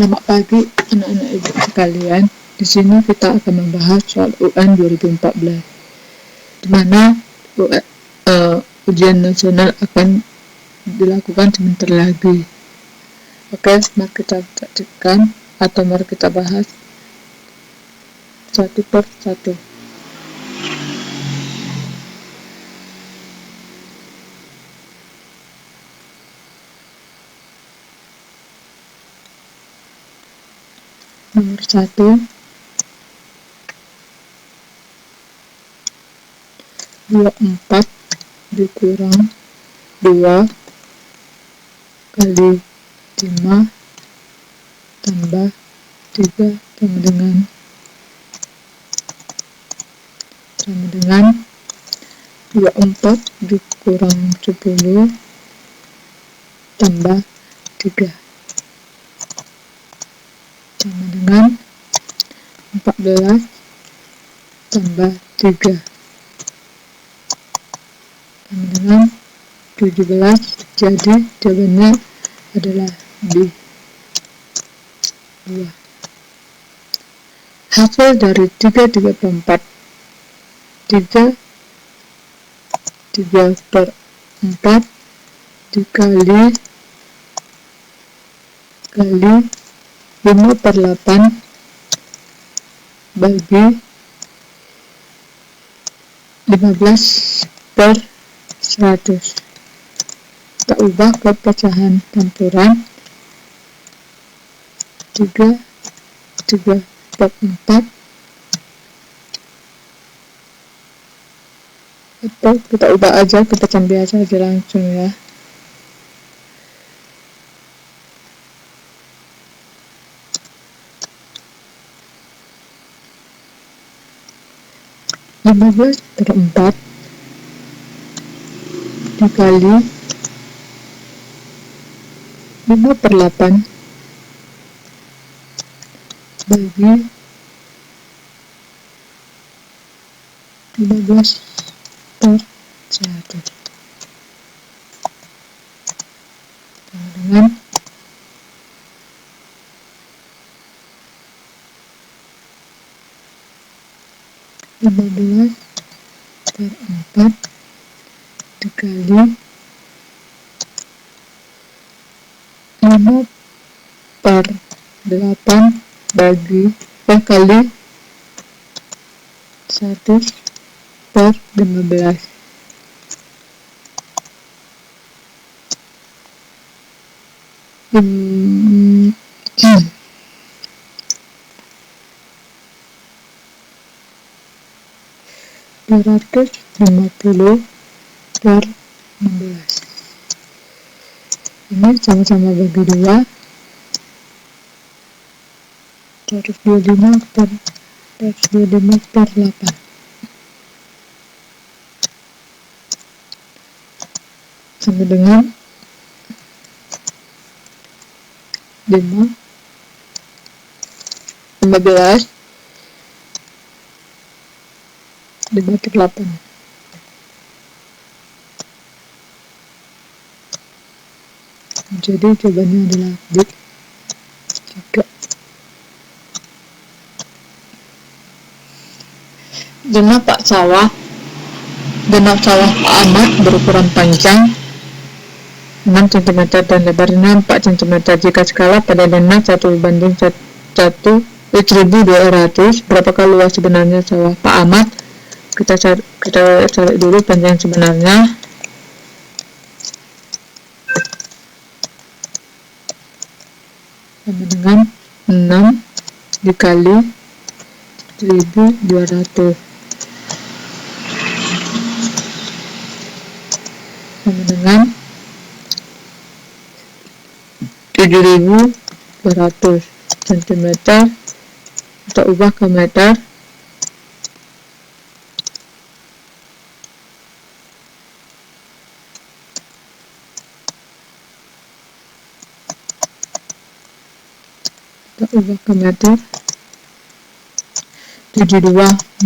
Selamat pagi anak-anak ibu sekalian. Di sini kita akan membahas soal UN 2014, di mana ujian nasional akan dilakukan sebentar lagi. Oke, mari kita saksikan atau mari kita bahas satu per satu. Nomor 1, 24 dikurang 2 kali 5 tambah 3 sama dengan 24 dikurang 10 tambah 3 sama dengan 14 tambah 3 sama dengan 17. Jadi jawabannya adalah B, 2. Hasil dari 3 per 4 dikali 5 per 8 bagi 15 per 100. Kita ubah ke pecahan campuran 3 per 4, atau kita ubah aja ke pecahan biasa aja langsung ya. 15 per 4 dikali 5 per 8 bagi 15 per 100 sama dengan 15 per 4 dikali 5 per 8 bagi kali 100 per 15. Beratus 50 per 16. Ini sama-sama bagi 2. 125 per 8 sama dengan 15 per 8. Jadi jawabannya adalah B, 3. Genap sawah Pak Ahmad berukuran panjang 6 cm dan lebarnya 4 cm. Jika skala pada dana 1:1.200, berapakah luas sebenarnya sawah Pak Ahmad? Kita cari dulu panjang sebenarnya. Sama dengan 6 dikali 1.200 sama dengan 7.200 cm. Kita ubah ke meter. Kita ubah ke meter. 72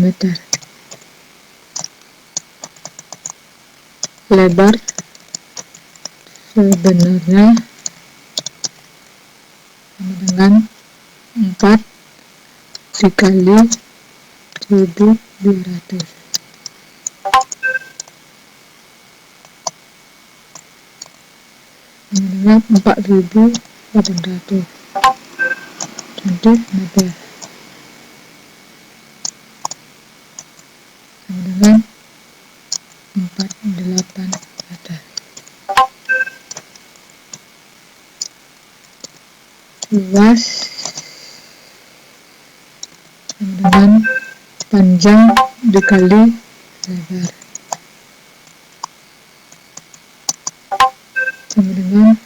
meter. Lebar sebenarnya sama dengan dengan 4 dikali 1.200. Dengan 4.800. Jadi ada dengan 48 meter. Luas dengan panjang dikali lebar sama dengan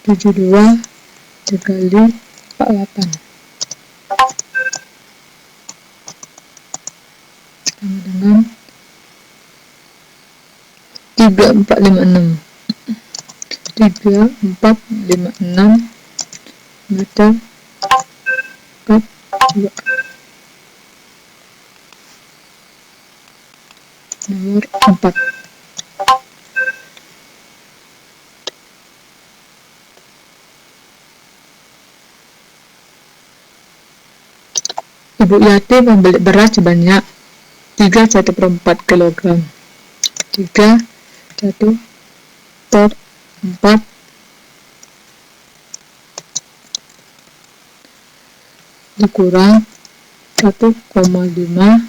72 dikali 48 sama dengan 3456 meter per 2. Nomor 4. Ibu Yati membeli beras sebanyak 3/1/4 kg. 3/1/4 dikurang 1,5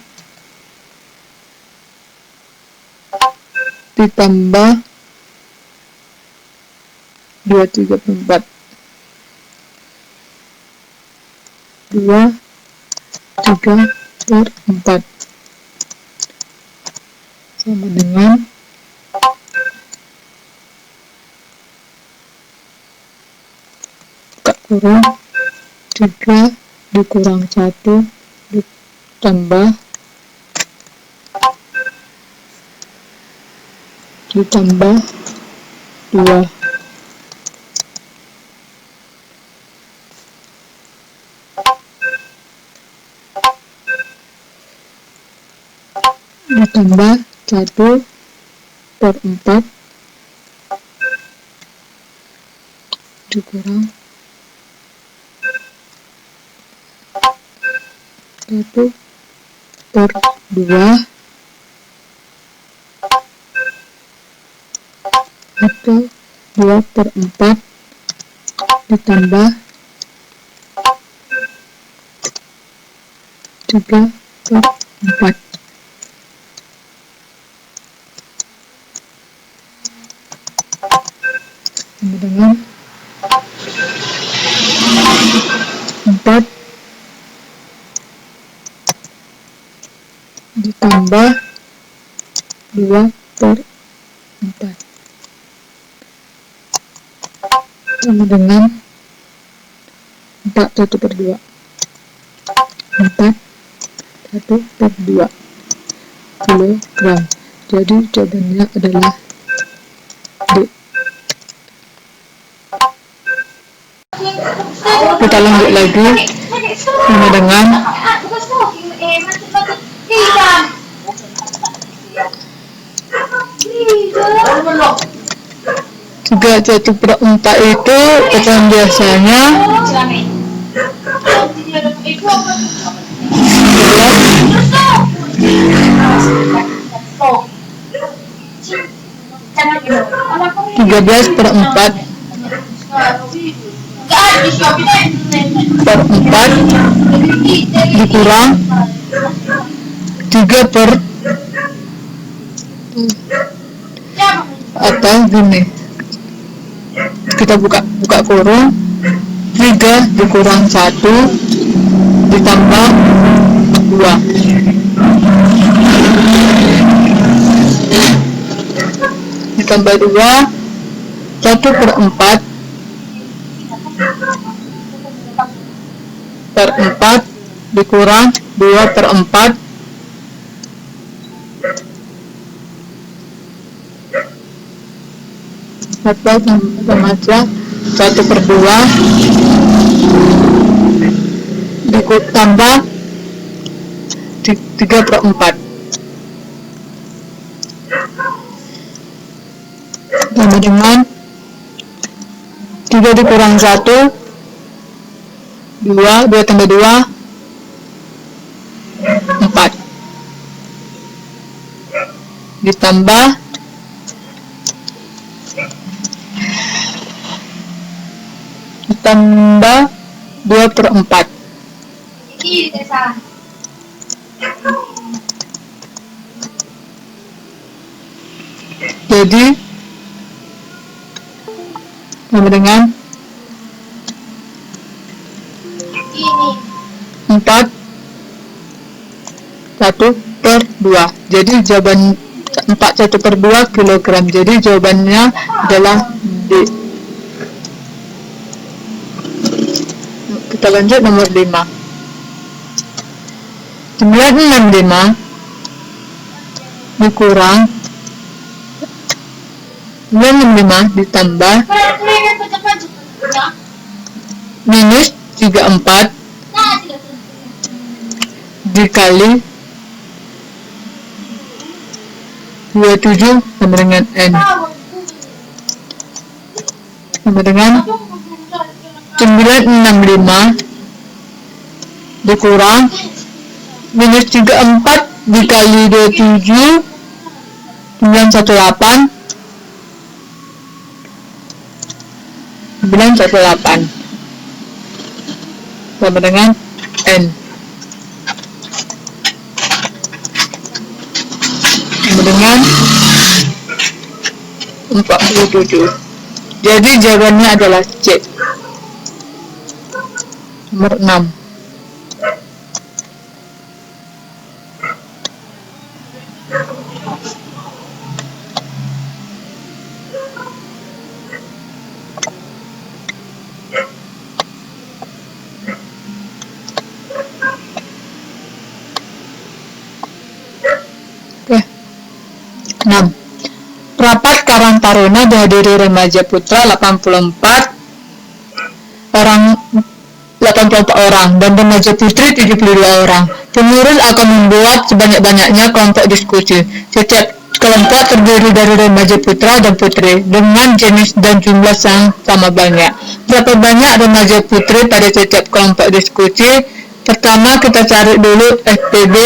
ditambah 2/3/4 2/3/4 sama dengan 3 dikurang 1 ditambah 2 ditambah 1/4 dikurang 1/2 atau 2/4 ditambah 3/4 sama dengan 4 ditambah 2/4 sama dengan 4/1/2 4/1/2 kilogram. Jadi jawabannya adalah D. Kita lanjut lagi sama dengan 3/4 itu ukuran biasanya adalah 13/4 dikurang 3 atau gini, kita buka kurung, 3 dikurang 1 ditambah 2 ditambah 2 1/4 dikurang 2/4 atau sama aja 1/2 ditambah 3/4 sama dengan 3 dikurang 1 2 tambah 2 4 ditambah 2/4. Jadi sama dengan 4 1/2. Jadi jawaban 4 1/2 kilogram. Jadi jawabannya adalah D. Kita lanjut nomor 5. 965 dikurang 965 ditambah minus 34 dikali 27 sama dengan N sama dengan 965 dikurang minus 34 dikali 27 918 sama dengan N sama dengan 47. Jadi jawabannya adalah C. Nomor 6. Oke. 6. Rapat Karang Taruna dihadiri remaja putra 84 orang dan remaja putri 72 orang. Pengurus akan membuat sebanyak-banyaknya kelompok diskusi. Setiap kelompok terdiri dari remaja putra dan putri dengan jenis dan jumlah yang sama banyak. Berapa banyak remaja putri pada setiap kelompok diskusi? Pertama kita cari dulu FPB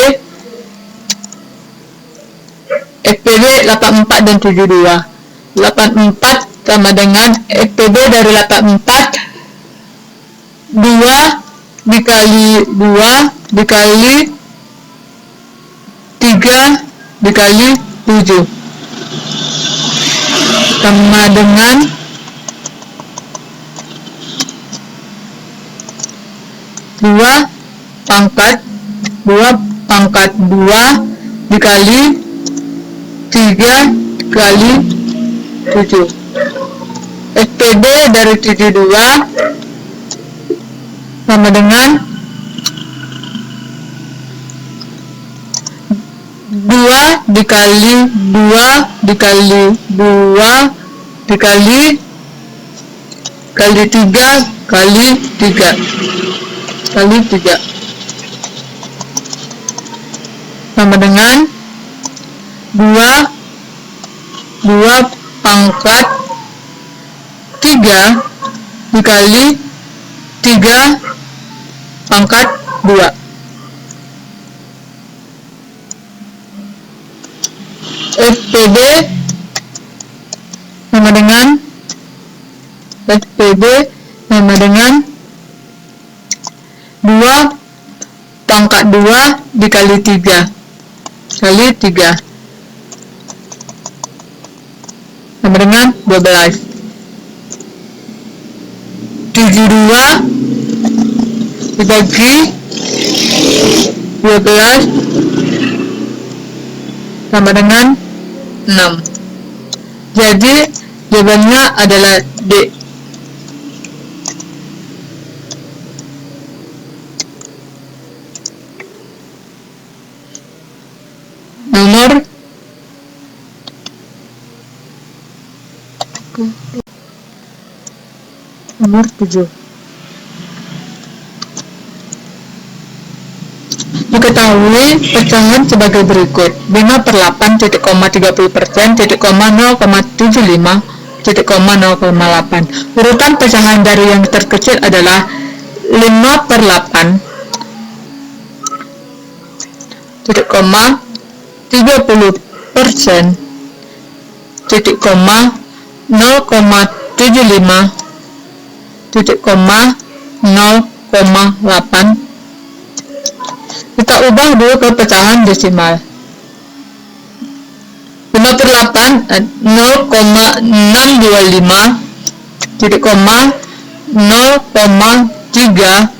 84 dan 72. 84 sama dengan FPB dari 84 2 dikali 2 dikali 3 dikali 7 sama dengan 2 pangkat 2 dikali 3 kali 7. FPB dari 72 sama dengan 2 dikali 2 dikali 2 dikali 3 kali 3 sama dengan 2 pangkat 3 dikali 3 pangkat 2. FPB sama dengan 2 pangkat 2 dikali 3 kali 3 sama dengan 12. 72 dibagi 12 sama dengan 6. Jadi jawabannya adalah D. Nomor 7. Diketahui pecahan sebagai berikut: 5/8, 0,30%, 0,075, 0,08. Urutan pecahan dari yang terkecil adalah 5/8 titik koma 30% titik koma 0,75 titik koma 0,8. Kita ubah dulu ke pecahan desimal. 5/8 0,625 titik koma 0,3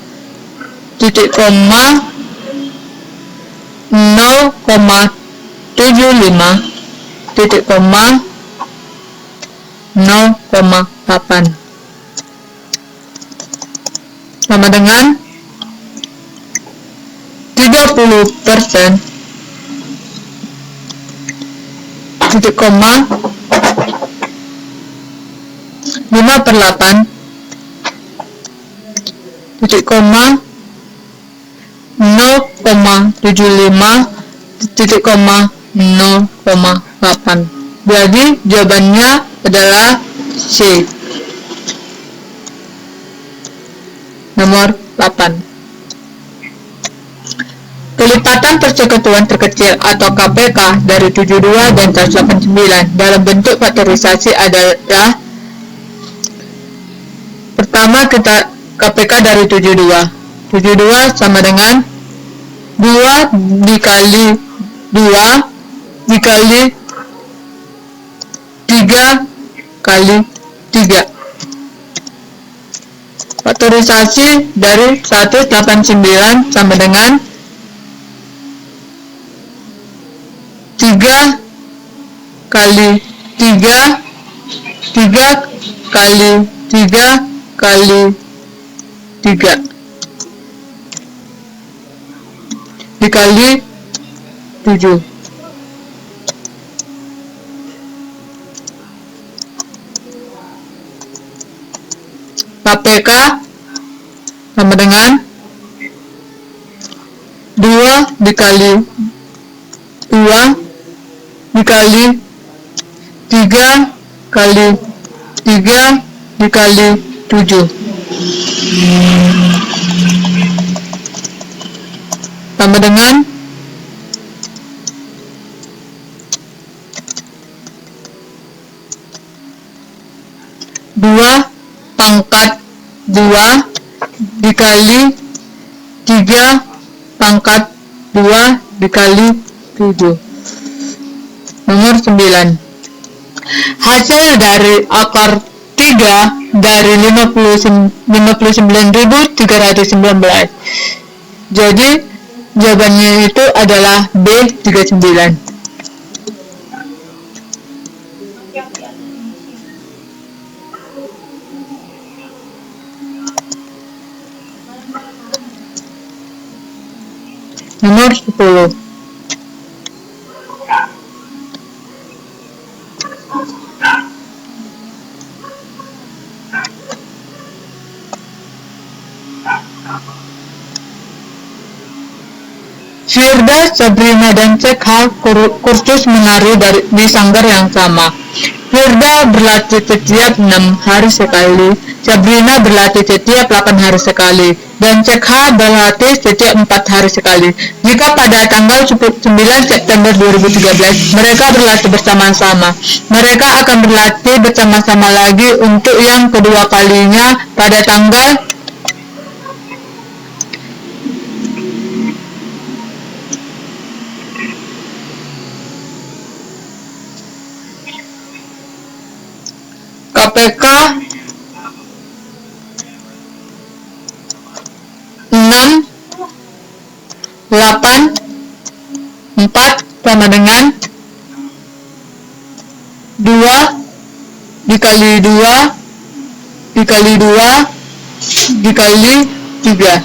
titik koma 0,75 titik koma 0,8 sama dengan 30% titik koma 5/8 titik koma 0,75 titik koma 0,8. Jadi jawabannya adalah C, nomor 8. Kelipatan persekutuan terkecil atau KPK dari 72 dan 189 dalam bentuk faktorisasi adalah: pertama, kita KPK dari 72 sama dengan 2 dikali 2 dikali 3 kali 3. Faktorisasi dari 189 sama dengan 3 kali 3 3 kali 3 kali 3 dikali 7. KPK sama dengan 2 dikali 2 dikali 3 kali 3 dikali 7 sama dengan 2 pangkat 2 dikali 3 pangkat 2 dikali 7. Nomor 9. Hasil dari akar 3 dari 59.319. Jadi jawabannya itu adalah B, 39. Nomor 10. Firda, Sabrina, dan Cekha kursus menari di sanggar yang sama. Firda berlatih setiap 6 hari sekali, Sabrina berlatih setiap 8 hari sekali, dan Cekha berlatih setiap 4 hari sekali. Jika pada tanggal 9 September 2013 mereka berlatih bersama-sama, mereka akan berlatih bersama-sama lagi untuk yang kedua kalinya pada tanggal KPK 6 8 4 sama dengan 2 dikali 2 dikali 2 dikali 3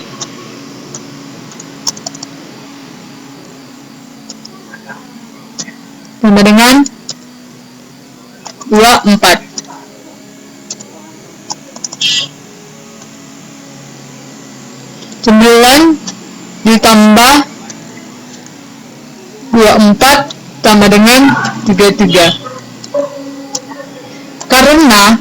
sama dengan 24. 9 ditambah 24 sama dengan 33. Karena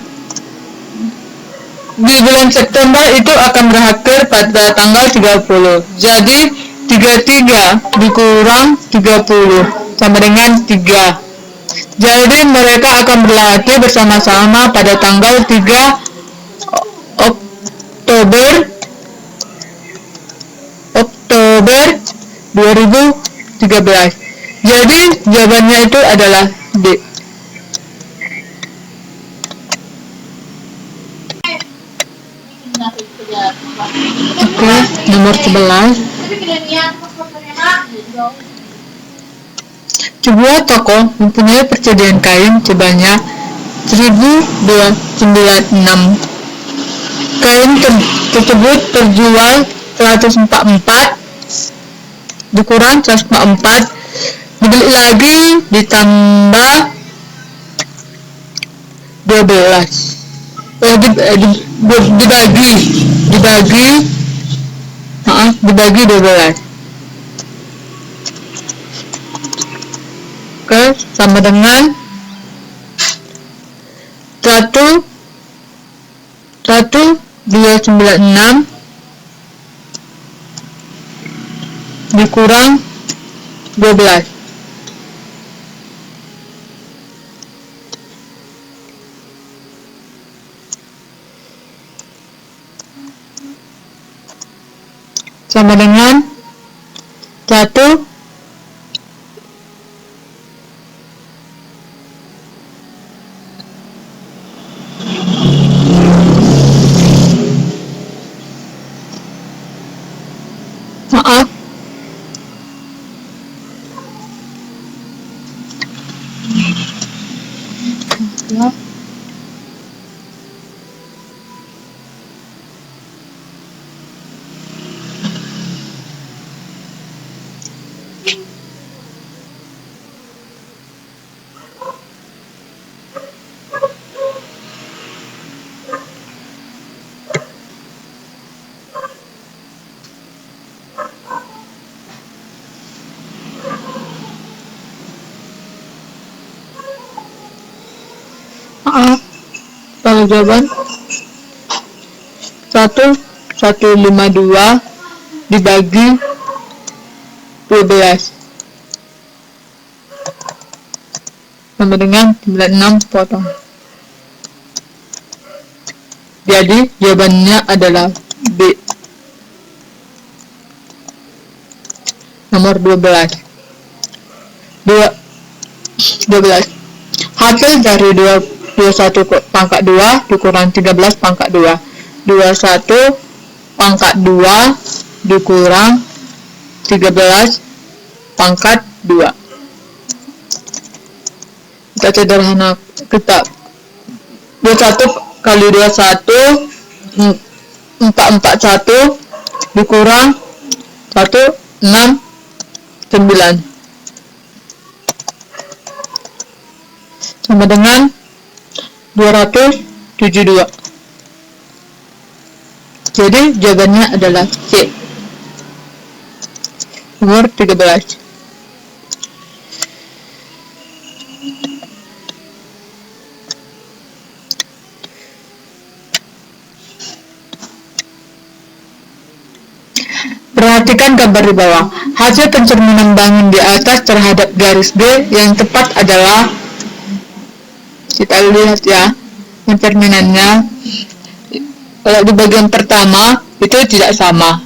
di bulan bulan September itu akan berakhir pada tanggal 30. Jadi 33 dikurang 30 sama dengan 3. Jadi mereka akan berlatih bersama-sama pada tanggal 3 Oktober Oktober 2013. Jadi jawabannya itu adalah D. Oke, nomor 11. Sebuah toko mempunyai persediaan kain sebanyak 1296. Kain tersebut terjual 144 dikurang 144, dibeli lagi ditambah 12. Dibagi 12. Oke, sama dengan 1296 dikurang 12. Sama dengan 1 maaf kalau jawaban 1152 dibagi 12 sama dengan 96 potong. Jadi jawabannya adalah B. Nomor 12. 12. Hasil dari 21 pangkat 2 dikurang 13 pangkat 2. 21 pangkat 2 dikurang 13 pangkat 2. Kita sederhana, kita 21 kali 21 441 dikurang 1 6 9 sama dengan 272. Jadi jawabannya adalah C. Nomor 13. Perhatikan gambar di bawah. Hasil pencerminan bangun di atas terhadap garis B yang tepat adalah, kita lihat ya pencerminannya. Kalau di bagian pertama itu tidak sama,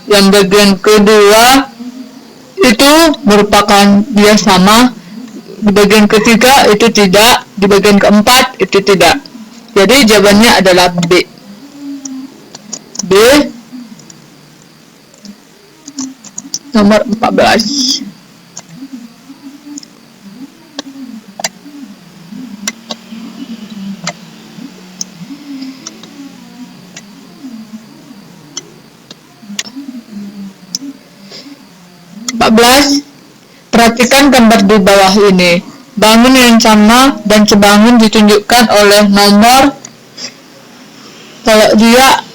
yang bagian kedua itu merupakan dia sama, di bagian ketiga itu tidak, di bagian keempat itu tidak. Jadi jawabannya adalah B. B nomor 14. Perhatikan gambar di bawah ini. Bangun yang sama dan sebangun ditunjukkan oleh nomor, kalau dia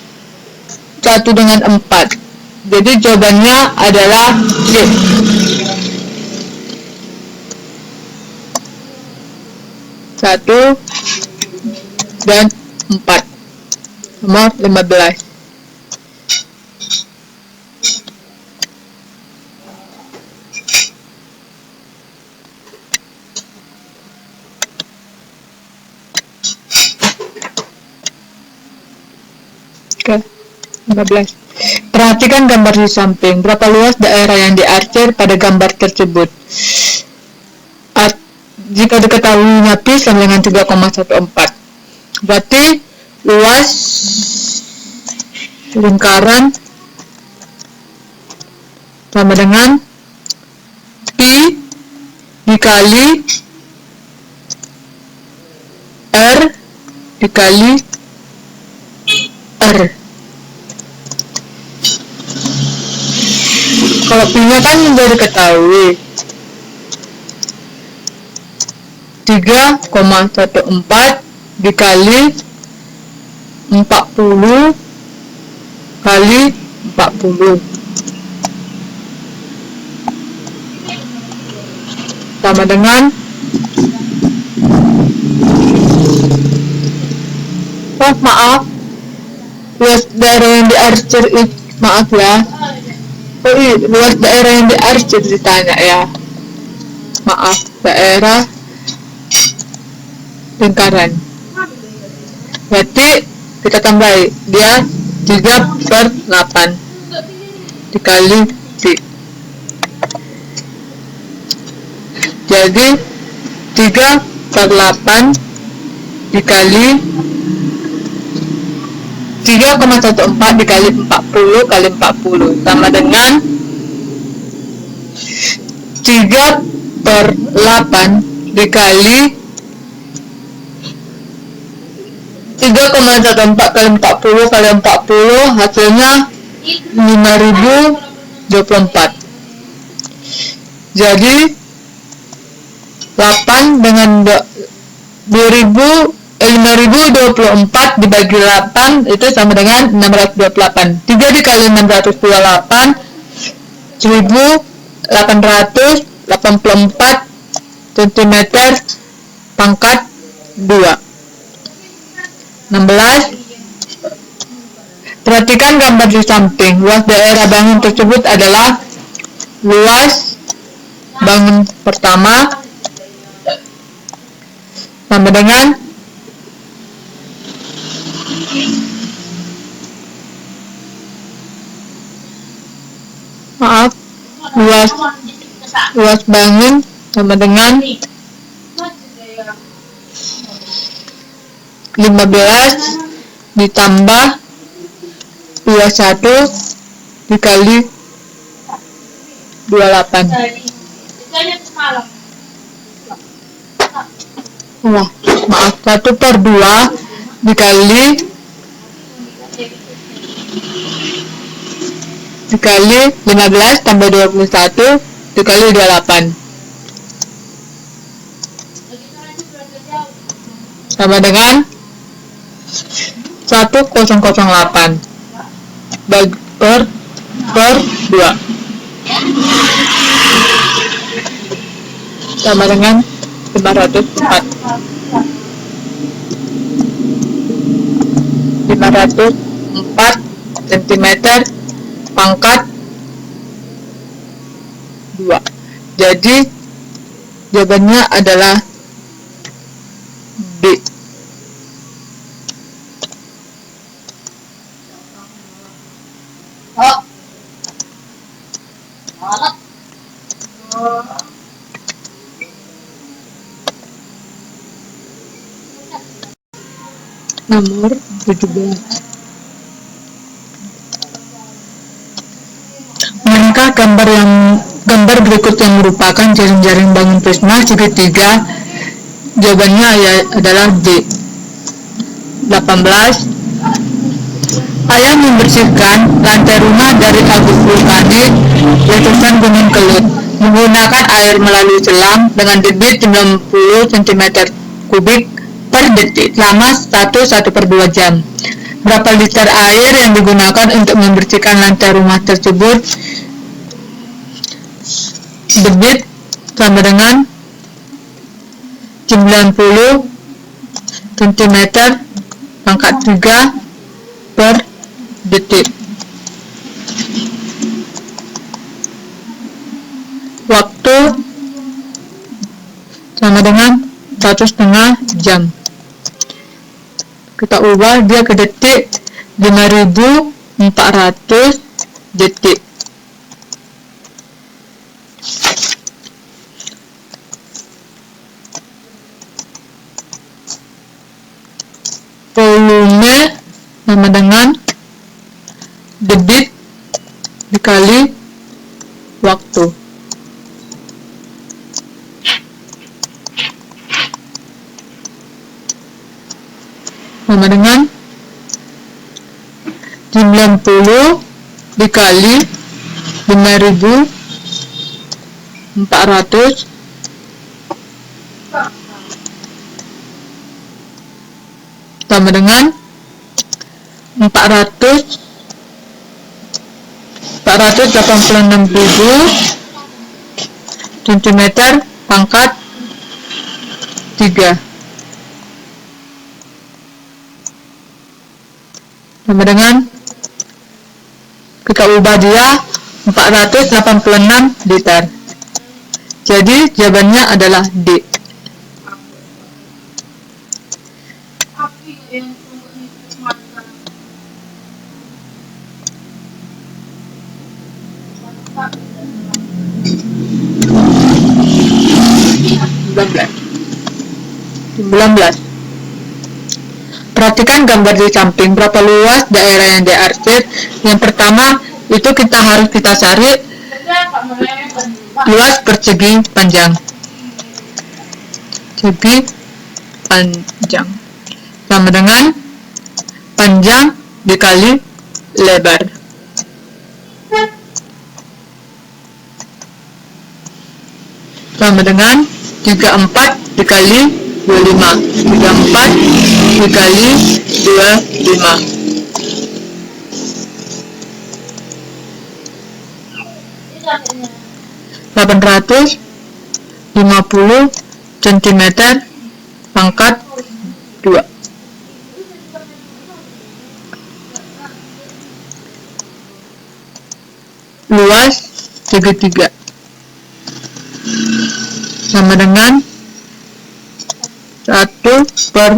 1 dengan 4. Jadi jawabannya adalah C. Satu dan 4. Nomor 15. Oke, 15. Perhatikan gambar di samping. Berapa luas daerah yang diarsir pada gambar tersebut? Jika diketahuinya pi sama dengan 3,14. Berarti luas lingkaran sama dengan pi dikali r dikali r. Kalau pi-nya kan sudah diketahui 3,14 dikali 40 kali 40 sama dengan maaf, luas daerah yang diarsir maaf ya. Luas daerah yang diarsir ditanya ya. Maaf, daerah lingkaran. Berarti kita tambahin dia 3/8 dikali pi. Jadi 3/8 dikali 3,14 dikali 40 kali 40 sama dengan 3/8 dikali 3,14 kali 40 kali 40 hasilnya 5024. Jadi 8 dengan 5024 dibagi 8 itu sama dengan 628. 3 dikali 628 1884 cm pangkat 2. 16. Perhatikan gambar di samping. Luas daerah bangun tersebut adalah luas bangun pertama sama dengan luas bangun sama dengan 15 ditambah 21 dikali 28. Wah, maaf, 1/2 dikali 15 tambah 21 dikali 28 sama dengan 1008 per 2 sama dengan 504 cm pangkat 2. Jadi jawabannya adalah B. Nomor 17. Manakah gambar berikut yang merupakan jaring-jaring bangun prisma segitiga? Jawabannya adalah D. 18. Ayah membersihkan lantai rumah dari abu vulkanik letusan Gunung Kelut menggunakan air melalui selang dengan debit 90 cm3 per detik selama 1/2 jam. Berapa liter air yang digunakan untuk membersihkan lantai rumah tersebut? Debit sama dengan 90 cm pangkat 3 per detik. Waktu sama dengan 1,5 jam. Kita ubah dia ke detik, 5.400 detik. Volume sama dengan debit dikali waktu. Sama dengan 90 dikali 5.400 sama dengan 486.000 cm pangkat 3 sama dengan, kita ubah dia 486 liter. Jadi jawabannya adalah D. Perhatikan gambar di samping. Berapa luas daerah yang diarsir? Yang pertama itu harus kita cari luas persegi panjang. Segi panjang sama dengan panjang dikali lebar. Sama dengan 34 dikali 25. 34 dikali 25. 850 cm pangkat 2. Luas segitiga sama dengan 1/2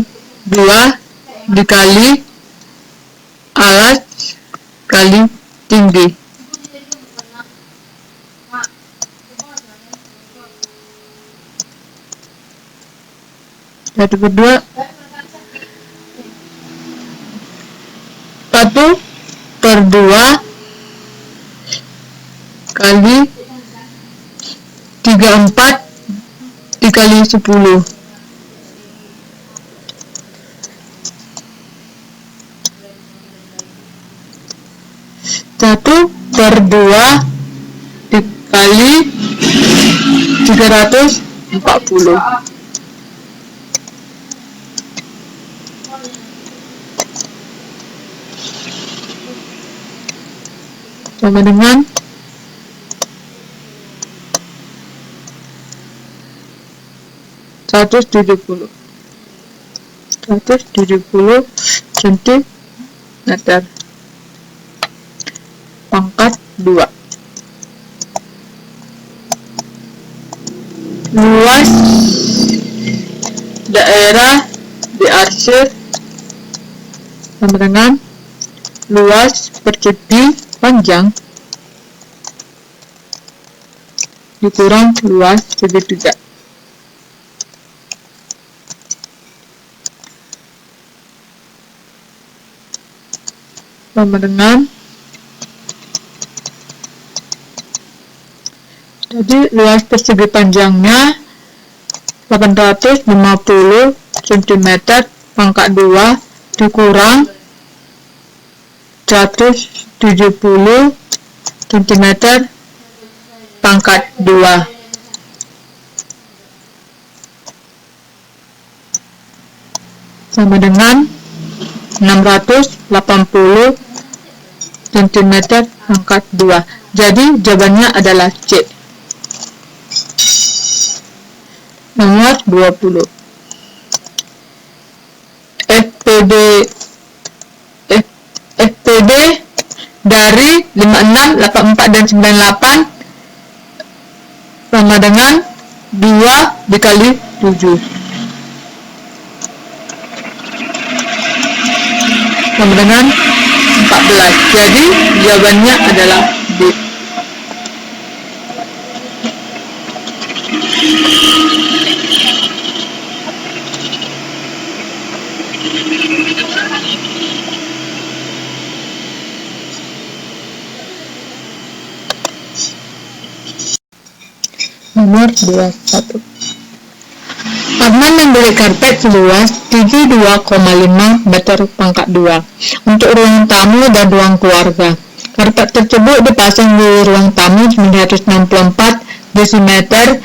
dikali alas kali tinggi. Satu kedua 1/2 kali 34 dikali 10. 1/2 dikali 340. Sama dengan 170 cm pangkat 2. Luas daerah diarsir sama dengan luas persegi panjang dikurang luas segitiga. Sama dengan, jadi luas persegi panjangnya 850 cm pangkat 2 dikurang 170 cm pangkat 2. Sama dengan 680 cm pangkat 2. Jadi jawabannya adalah C. Nomor 20. ABCD dari 56, 84, dan 98 sama dengan 2 dikali 7 sama dengan 14. Jadi jawabannya adalah B. Nomor 21. Arman membeli karpet seluas 72,5 meter pangkat 2 untuk ruang tamu dan ruang keluarga. Karpet tersebut dipasang di ruang tamu 964 desimeter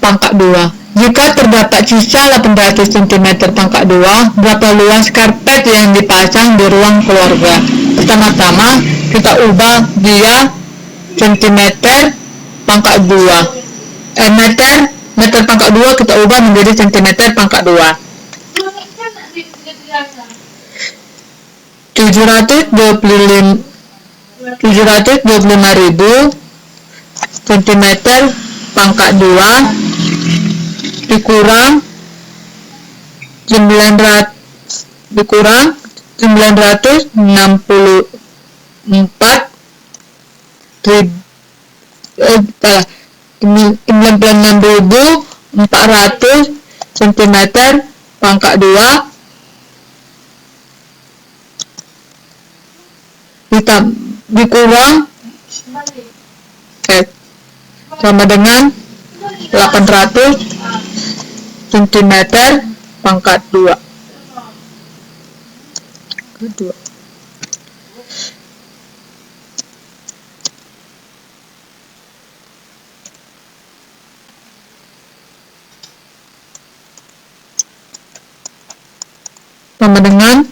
pangkat 2. Jika terdapat sisa 800 cm pangkat 2, berapa luas karpet yang dipasang di ruang keluarga? Pertama-tama kita ubah dia centimeter pangkat 2. Meter pangkat 2 kita ubah menjadi centimeter pangkat 2. 725.000 centimeter pangkat 2 dikurang 96.400 cm pangkat 2 dikurang sama dengan 800 cm pangkat 2. Sama dengan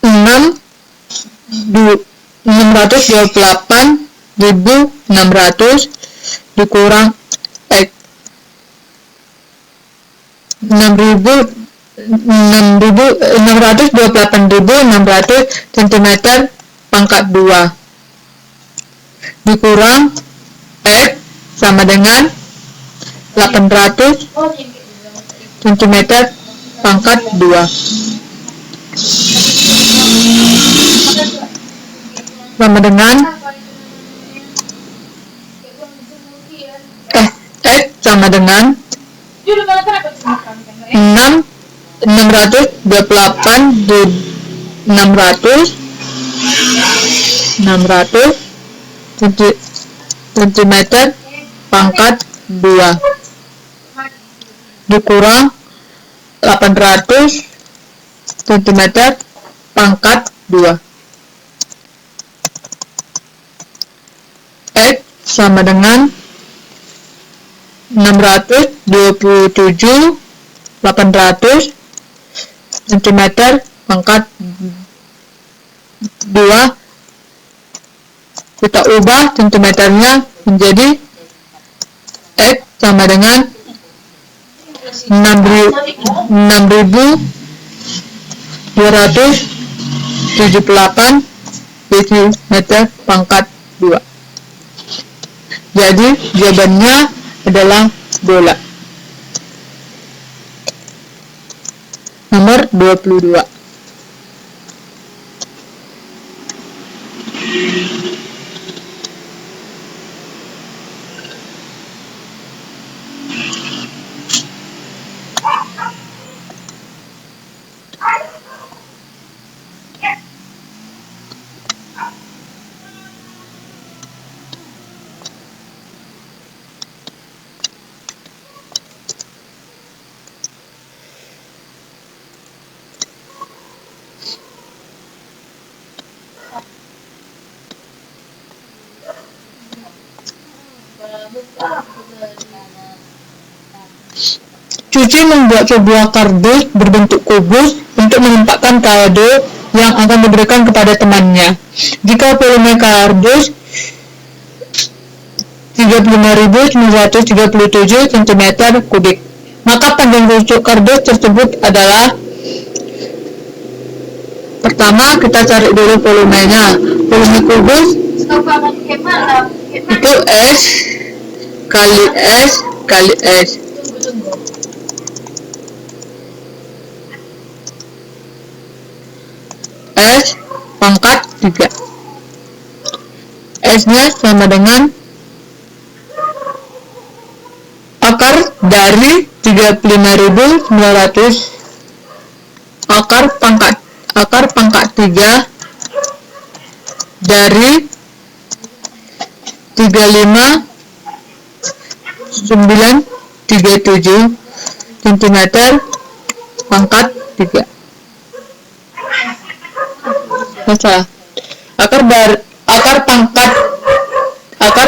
628.600 dikurang 628.600 cm pangkat 2 dikurang sama dengan 800 cm pangkat 2 sama dengan sama dengan 600 cm pangkat 2 dikurang 800 cm pangkat 2 sama dengan 627.800 cm pangkat 2 kita ubah centimeternya menjadi sama dengan 6.278 cm pangkat 2. Jadi jawabannya adalah bola. Nomor 22. Cuci membuat sebuah kardus berbentuk kubus untuk menempatkan kado yang akan diberikan kepada temannya. Jika volume kardus 35.937 cm3, maka panjang rusuk kardus tersebut adalah Pertama kita cari dulu volumenya. Volume kubus itu S kali S kali S. S pangkat 3. S-nya sama dengan akar dari 35.900 akar pangkat 3 dari 35.937 cm pangkat 3. Salah. Akar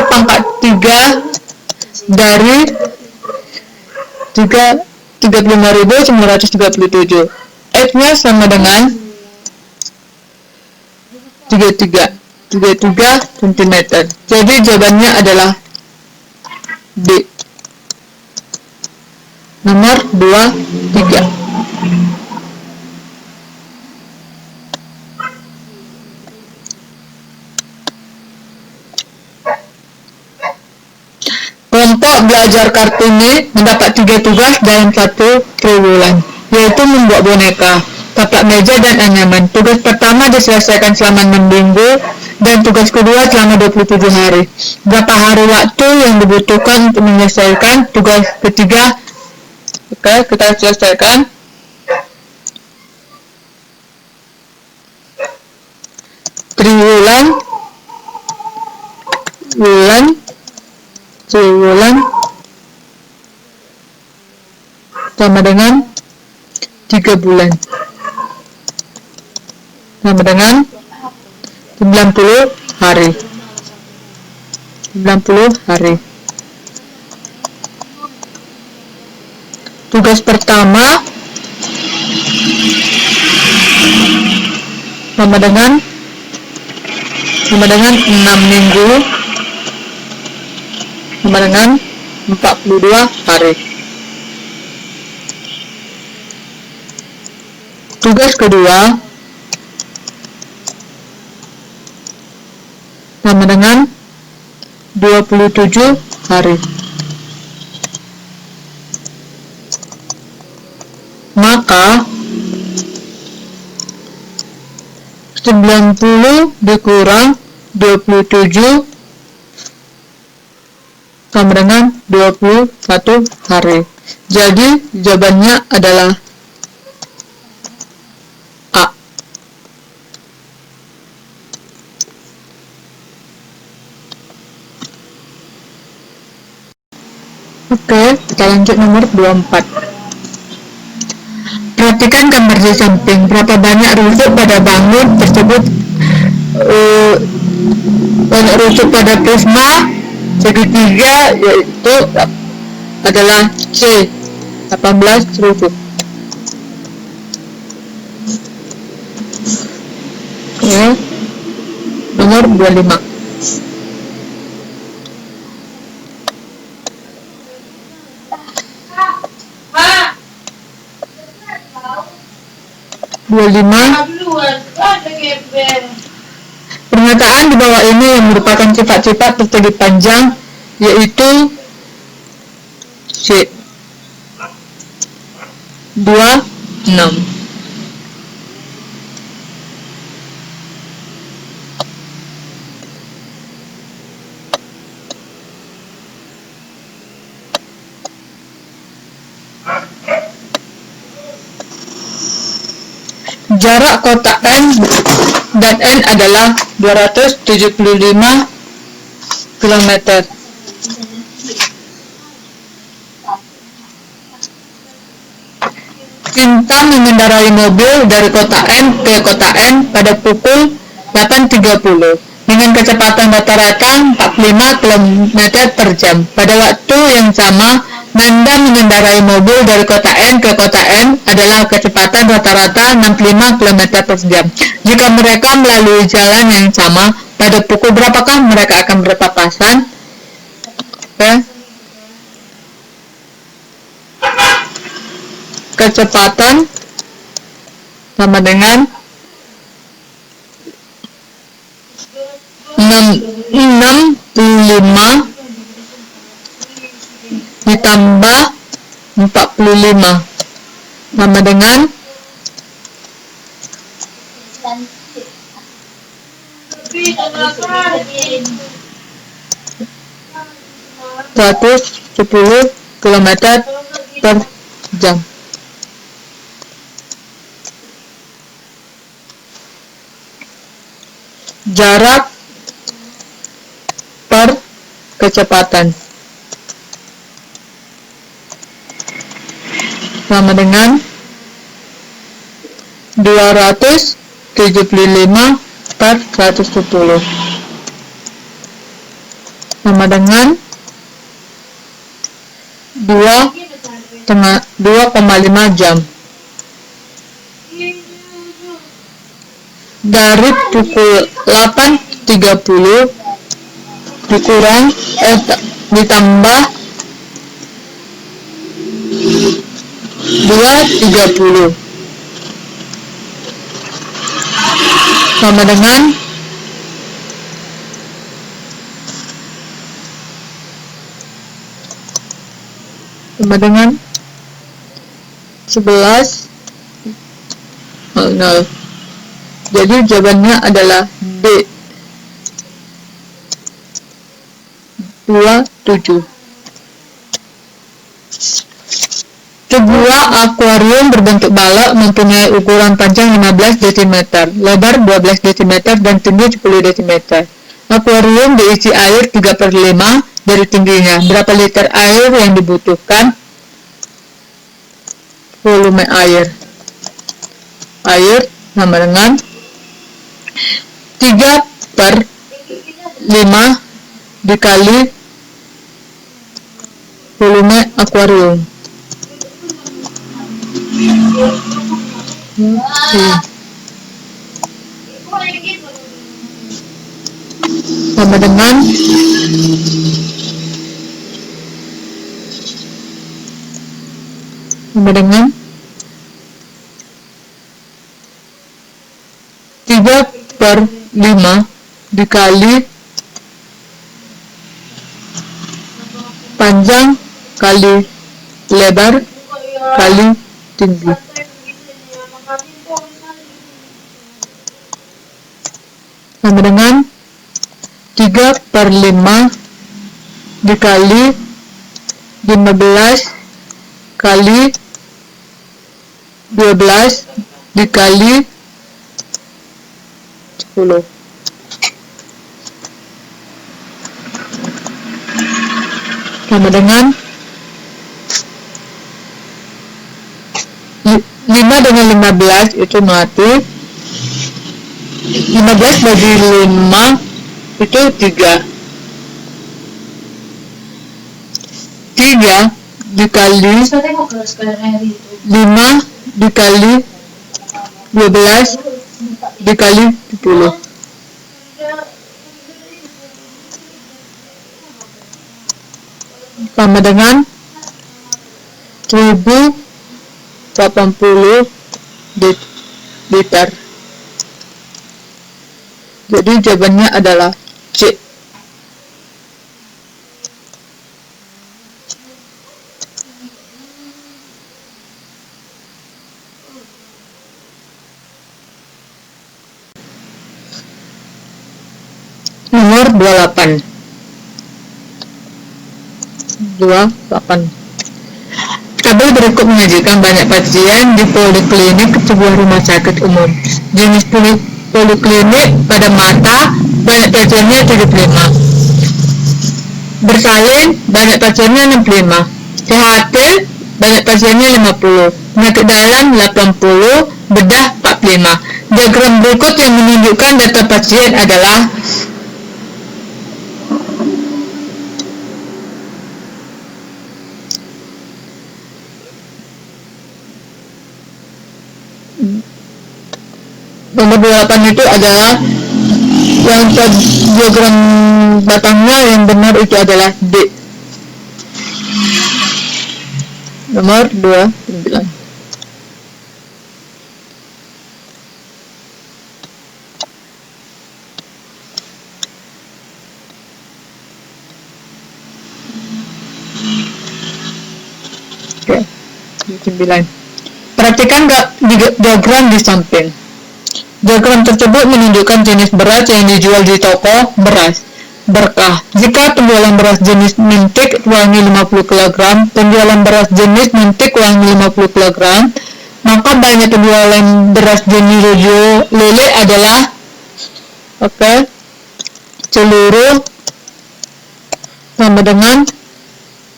pangkat 3 dari 35.937. X-nya sama dengan 33 cm. Jadi jawabannya adalah D. Nomor 2, 3. Kelompok belajar Kartini mendapat 3 tugas dalam 1 triwulan, yaitu membuat boneka, taplak meja, dan anyaman. Tugas pertama diselesaikan selama 6 minggu, dan tugas kedua selama 27 hari. Berapa hari waktu yang dibutuhkan untuk menyelesaikan tugas ketiga? Oke, kita selesaikan. Triwulan sama dengan 3 bulan, sama dengan 90 hari. Tugas pertama sama dengan 6 minggu, sama dengan 42 hari. Tugas kedua sama dengan 27 hari. Maka 90 dikurang 27 sama dengan 21 hari. Jadi jawabannya adalah A. Oke, kita lanjut nomor 24. Perhatikan gambar di samping. Berapa banyak rusuk pada bangun tersebut? Banyak rusuk pada prisma segitiga yaitu adalah C, 18 rusuk. Oke, nomor 25. Pernyataan di bawah ini yang merupakan sifat-sifat persegi panjang yaitu C 26. Jarak kotak N dan N adalah 275 km. Cinta mengendarai mobil dari kota N ke kota N pada pukul 8.30 dengan kecepatan rata-rata 45 km per jam. Pada waktu yang sama, Nanda mengendarai mobil dari kota N ke kota N adalah kecepatan rata-rata 65 km per jam. Jika mereka melalui jalan yang sama, pada pukul berapakah mereka akan berpapasan? Oke. Kecepatan sama dengan 65 ditambah 45 sama dengan 110 kilometer per jam. Jarak per kecepatan sama dengan 275 per 110 sama dengan 2,5 jam. Dari pukul 8.30 ditambah 2.30 sama dengan 11.00. Jadi jawabannya adalah B, 27. Sebuah akuarium berbentuk balok mempunyai ukuran panjang 15 cm, lebar 12 cm, dan tinggi 10 cm. Akuarium diisi air 3/5 dari tingginya. Berapa liter air yang dibutuhkan? Volume air sama dengan 3/5 dikali volume akuarium. Sama dengan 3/5 dikali panjang kali lebar kali tinggi. Sama dengan 3/5 dikali 15 kali 12 dikali 10. Sama dengan 5 dengan 15 itu mati. 15 bagi 5 itu 3. 3 dikali 5 dikali 12 dikali 10. Sama dengan 1080 liter. Jadi jawabannya adalah C. Nomor 28. Tabel berikut menyajikan banyak pasien di poliklinik sebuah rumah sakit umum. Jenis poliklinik pada mata, banyak pasiennya 75. Bersalin, banyak pasiennya 65. THT, banyak pasiennya 50. Penyakit dalam 80, bedah 45. Diagram berikut yang menunjukkan data pasien adalah nomor 28 itu adalah yang diagram batangnya yang benar itu adalah D. Nomor 29. 9. Perhatikan diagram di samping. Diagram tersebut menunjukkan jenis beras yang dijual di toko beras Berkah. Jika penjualan beras jenis mintik uangnya 50 kg, penjualan beras jenis mintik uangnya 50 kg, maka banyak penjualan beras jenis rojo lele adalah seluruh sama dengan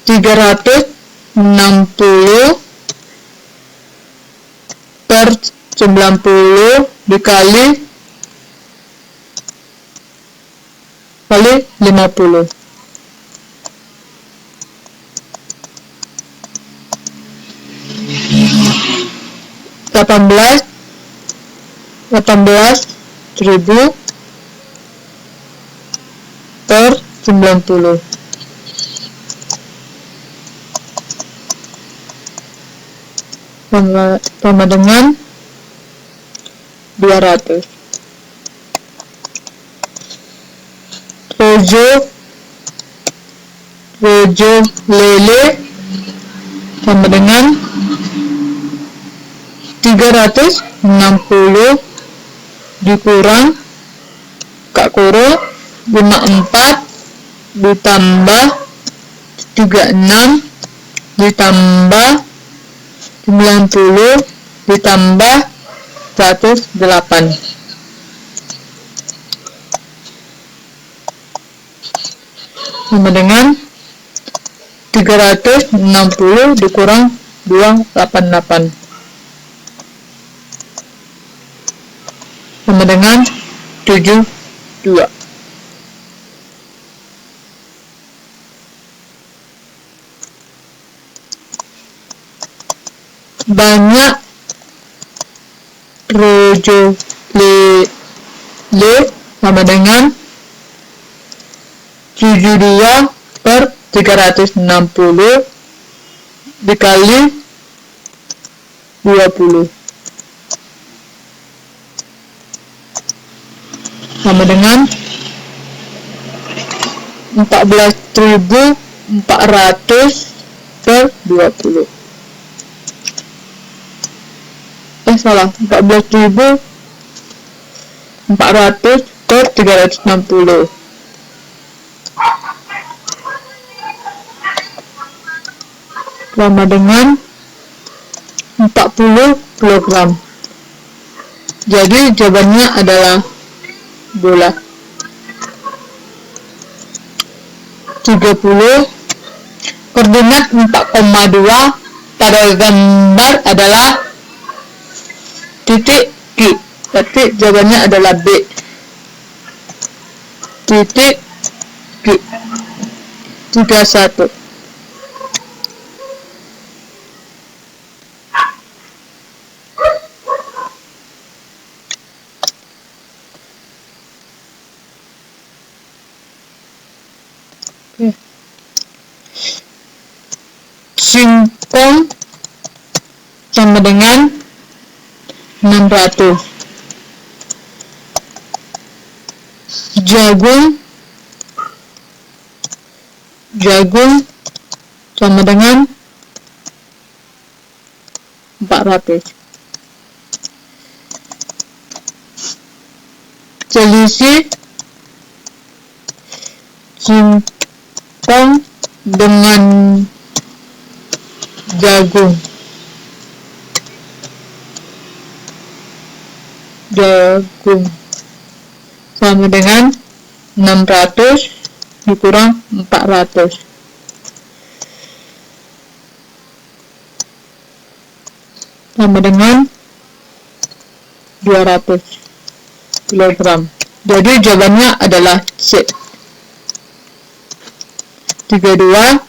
360 per 90 dikali 50. Ribu per 90 sama dengan 200. Rojo lele sama dengan 360 dikurang Kak Koro 54 ditambah 36 ditambah 90 ditambah 108 sama dengan 360 dikurang 288 sama dengan 72. Banyak rojo lele sama dengan 72 per 360 dikali 20 sama dengan 14.400 per 20. 14.400 per 360 sama dengan 40 kg. Jadi jawabannya adalah bola. 30. Koordinat 4,2 pada gambar adalah titik Q. Berarti jawabannya adalah B. Titik Q. 31. Singkong sama dengan 600. Jagung sama dengan 400. Selisih singkong dengan jagung sama dengan 600 dikurang 400 sama dengan 200 kg. Jadi jawabannya adalah C. 32.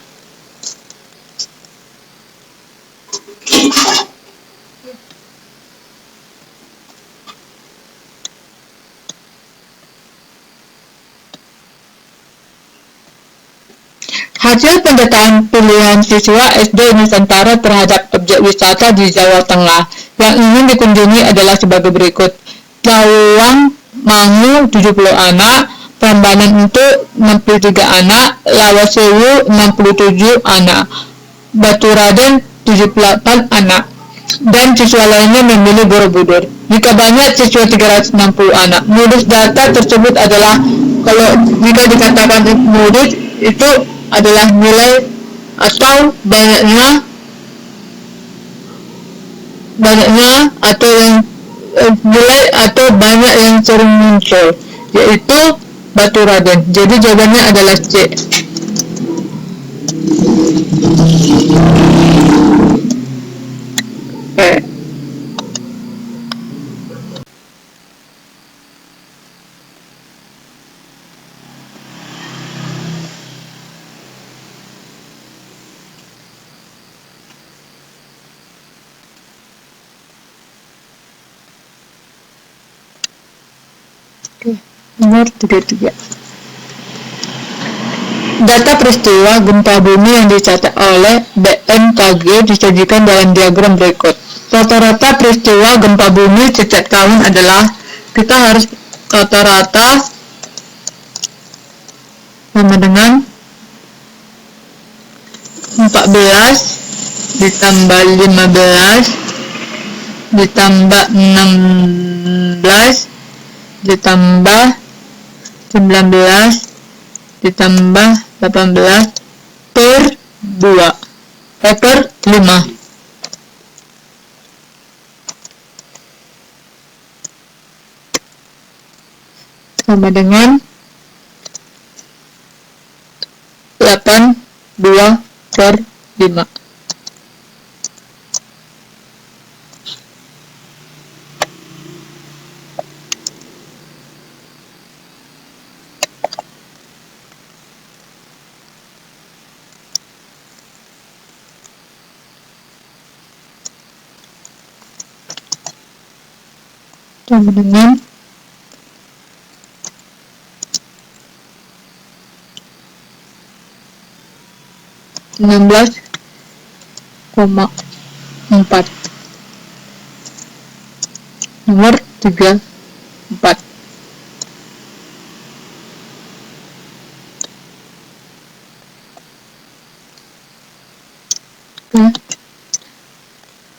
Hasil pendataan pilihan siswa SD Nusantara terhadap objek wisata di Jawa Tengah yang ingin dikunjungi adalah sebagai berikut. Lawang Mangu 70 anak, Prambanan untuk 63 anak, Lawasewu 67 anak, Baturaden 378 anak, dan siswa lainnya memilih Borobudur. Jika banyak siswa 360 anak, modus data tersebut adalah, kalau jika dikatakan modus itu adalah nilai atau banyaknya atau yang nilai atau banyak yang sering muncul, yaitu batu raden. Jadi jawabannya adalah C. Nomor 33. Data peristiwa gempa bumi yang dicatat oleh BMKG disajikan dalam diagram berikut. Rata-rata peristiwa gempa bumi setiap tahun adalah, kita harus rata-rata sama dengan 14 ditambah 15 ditambah 16 ditambah 19 ditambah 18 per 2 per 5. Sama dengan 82 per 5. Sama dengan 16,4. Nomor 34.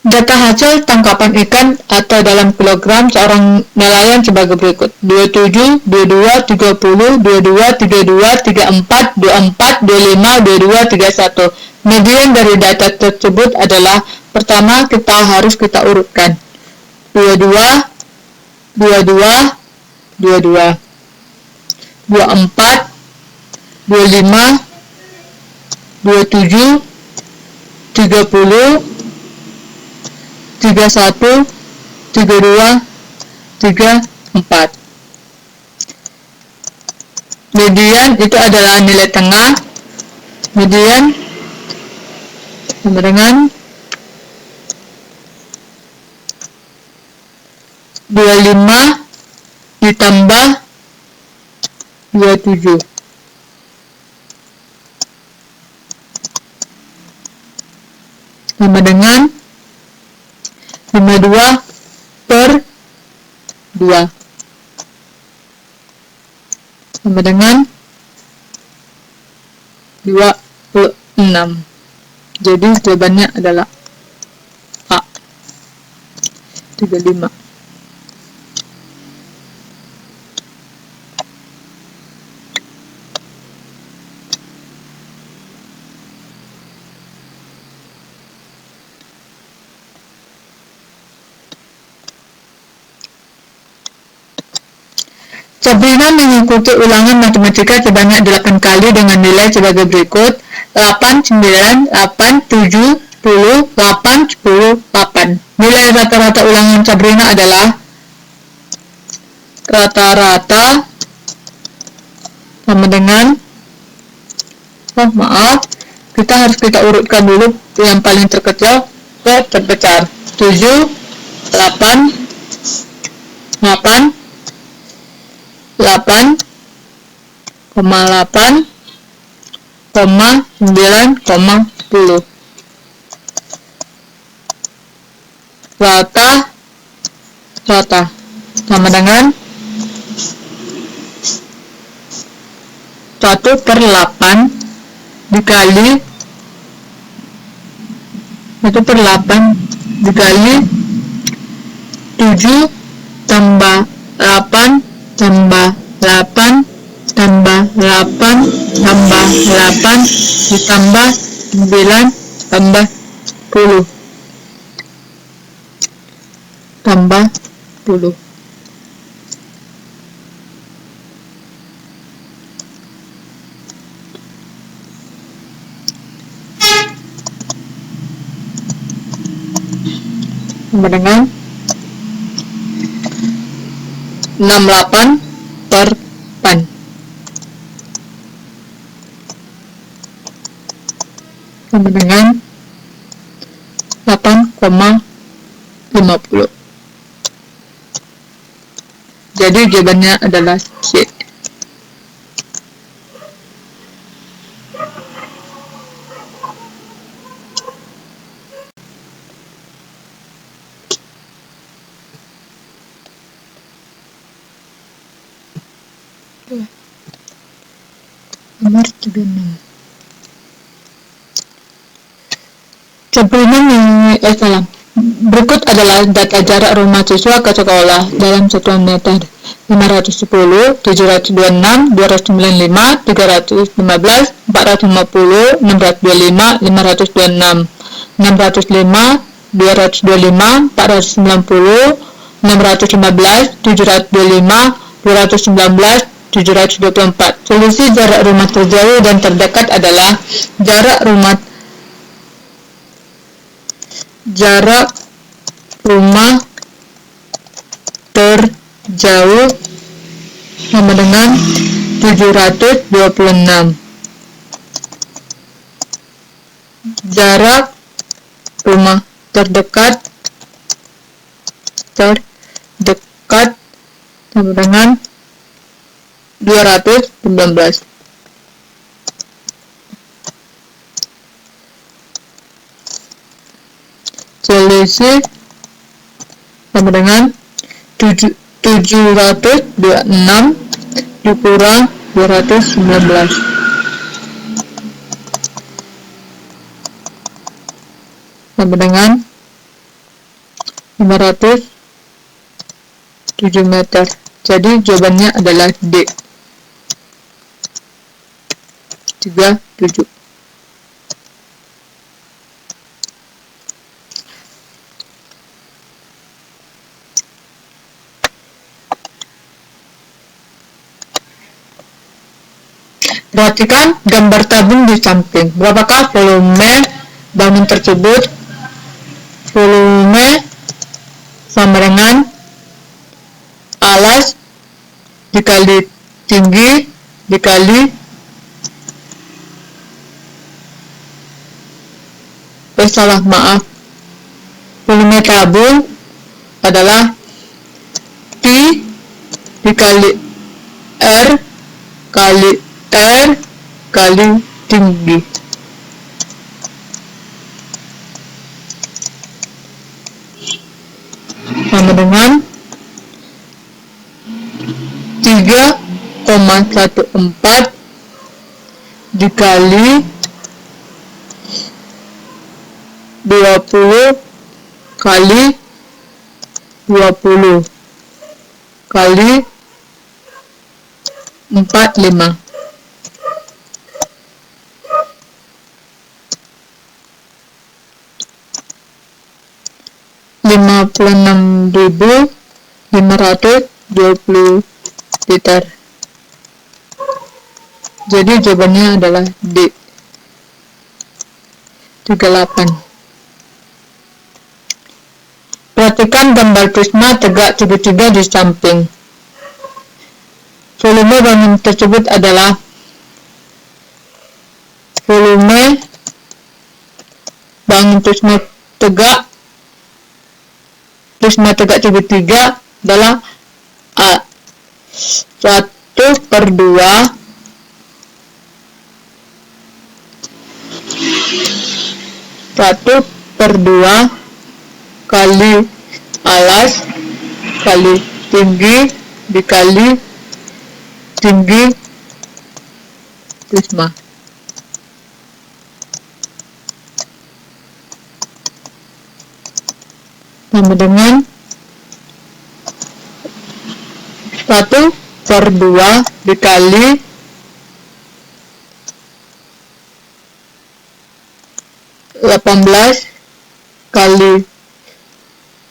Data hasil tangkapan ikan atau dalam kilogram seorang nelayan sebagai berikut: 27, 22, 30, 22, 32, 34, 24, 25, 22, 31. Median dari data tersebut adalah, pertama harus kita urutkan 22, 22, 22, 24, 25, 27, 30, 31, 32, 34. Median itu adalah nilai tengah. Median sama dengan 25 ditambah 27. Sama dengan 52 per 2. Sama dengan 26. Jadi jawabannya adalah A. 35. Sabrina mengikuti ulangan matematika sebanyak 8 kali dengan nilai sebagai berikut: 8, 9, 8, 7, 10, 8, 10, 8. Nilai rata-rata ulangan Sabrina adalah rata-rata sama dengan, kita harus urutkan dulu yang paling terkecil ke terbesar. 7, 8, 8, 8, 8, 9, 10. Rata sama dengan 1/8 dikali 1/8 dikali 7 tambah 8 tambah 8 tambah 8 tambah 8 ditambah 9 tambah 10 tambah 10. Sama dengan 68/8 sama dengan 8,50. Jadi jawabannya adalah C. Nomor 36. Berikut adalah data jarak rumah siswa ke sekolah dalam satuan meter: 510, 726, 295, 315, 450, 625, 526, 605, 225, 490, 615, 725, 219, 724. Solusi jarak rumah terjauh dan terdekat adalah jarak rumah terjauh sama dengan 726. Jarak rumah terdekat sama dengan 219. Selisih sama dengan 726 dikurang 219 sama dengan 507 meter. Jadi jawabannya adalah D. 37. Perhatikan gambar tabung di samping. Berapakah volume bangun tersebut? Volume sama dengan alas dikali tinggi dikali volume tabung adalah P dikali R kali R kali tinggi. Sama dengan 3,14 dikali 20 kali 20 kali 45. 56.520 liter. Jadi jawabannya adalah D. 38. Perhatikan gambar prisma tegak segitiga di samping. Volume bangun tersebut adalah volume bangun prisma tegak segitiga adalah A 1/2 kali alas kali tinggi dikali tinggi prisma. sama dengan 1/2 dikali 18 kali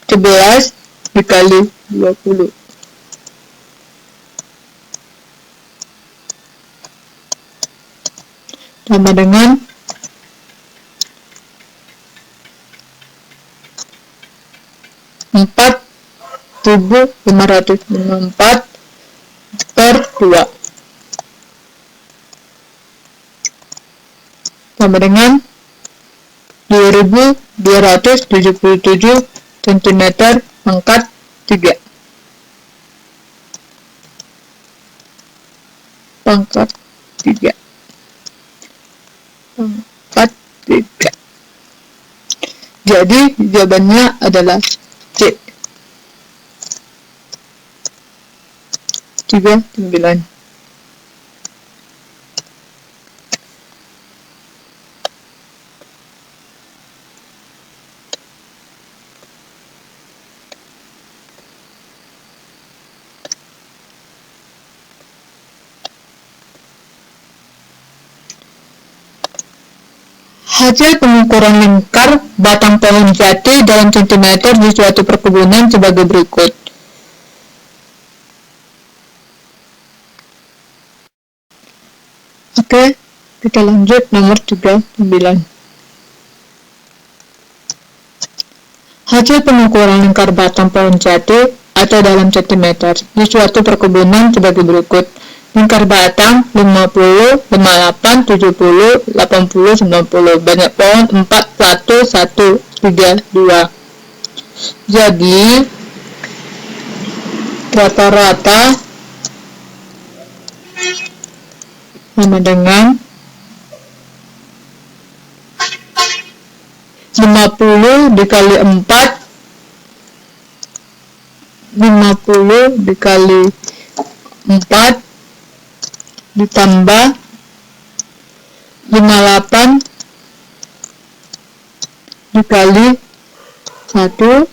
11 dikali 20 sama dengan 4.554 per 2 sama dengan 2277 cm pangkat 3 pangkat 3 pangkat 3. Jadi jawabannya adalah C. 39. Hasil pengukuran lingkar batang pohon jati dalam sentimeter di suatu perkebunan sebagai berikut. Oke, kita lanjut nomor 39. Hasil pengukuran lingkar batang pohon jati atau dalam sentimeter di suatu perkebunan sebagai berikut. Lingkar batang 50, 58, 70, 80, 90. Banyak pohon 4, 1, 1, 3, 2. Jadi rata-rata sama dengan 50 dikali 4, 50 dikali 4 ditambah 58 dikali 1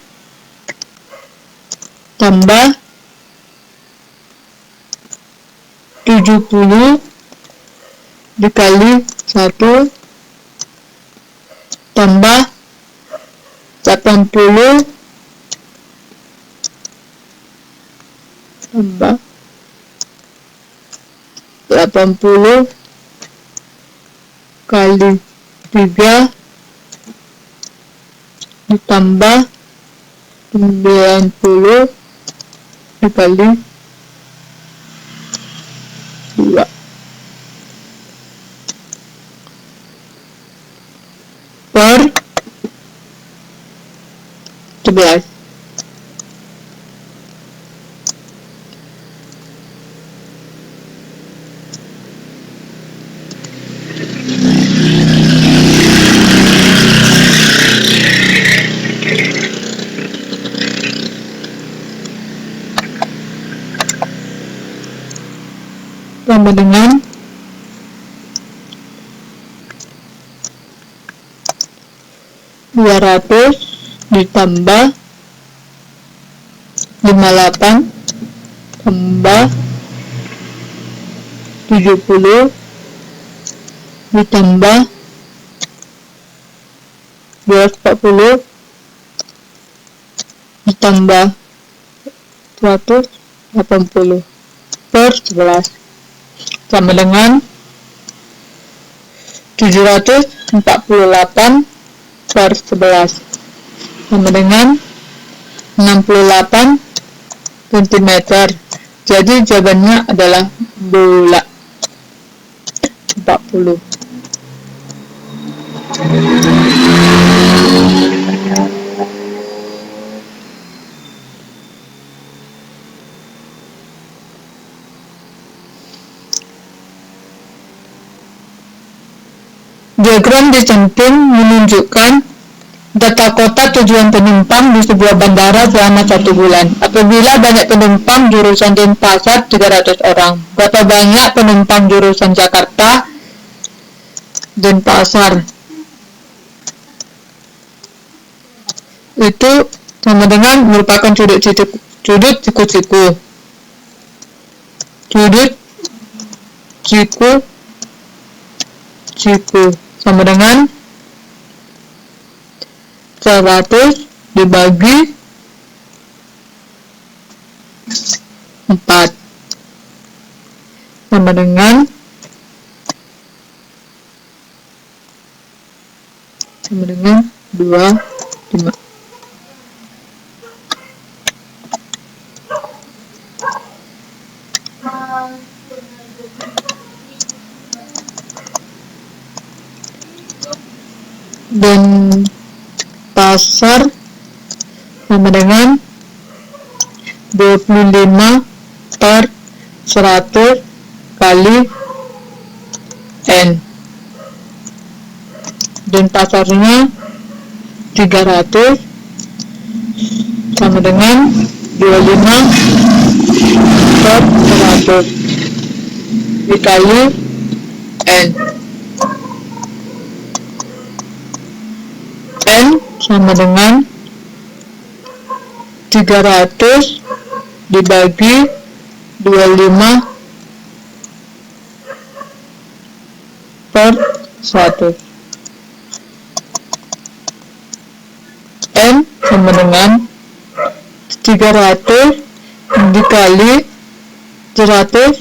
tambah 70 dikali 1 tambah 80 tambah 80 kali 3 ditambah 90 dikali 2 per 11. Sama dengan 200 ditambah 58 tambah 70 ditambah 240 ditambah 180 per 11 sama dengan 748 per 11 sama dengan 68 cm. Jadi jawabannya adalah bola 40. Diagram di samping menunjukkan data kota tujuan penumpang di sebuah bandara selama 1 bulan. Apabila banyak penumpang jurusan Denpasar 300 orang, berapa banyak penumpang jurusan Jakarta Denpasar? Itu sama dengan merupakan sudut siku-siku. Sudut siku sama dengan 100 dibagi 4 sama dengan 25. Dan pasar sama dengan 25 per 100 kali N, dan pasarnya 300 sama dengan 25 per 100 dikali N. N sama dengan 300 dibagi 25 per 100. N sama dengan 300 dikali 100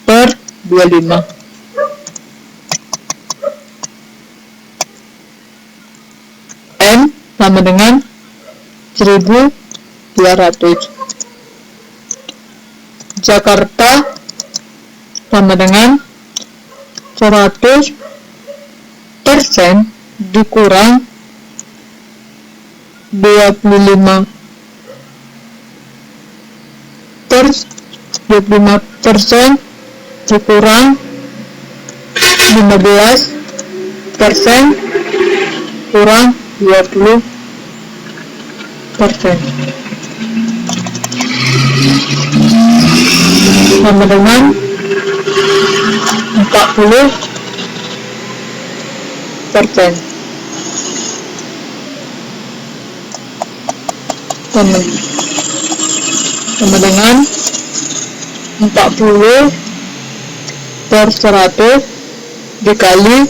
per 25. N sama dengan 1200. Jakarta sama dengan 100% dikurang 25% dikurang 15% kurang 20% sama dengan 40%. sama dengan 40 per 100 dikali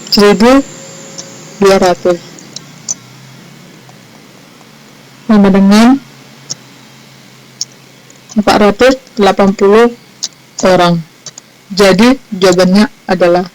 1200 sama dengan 480 orang. Jadi jawabannya adalah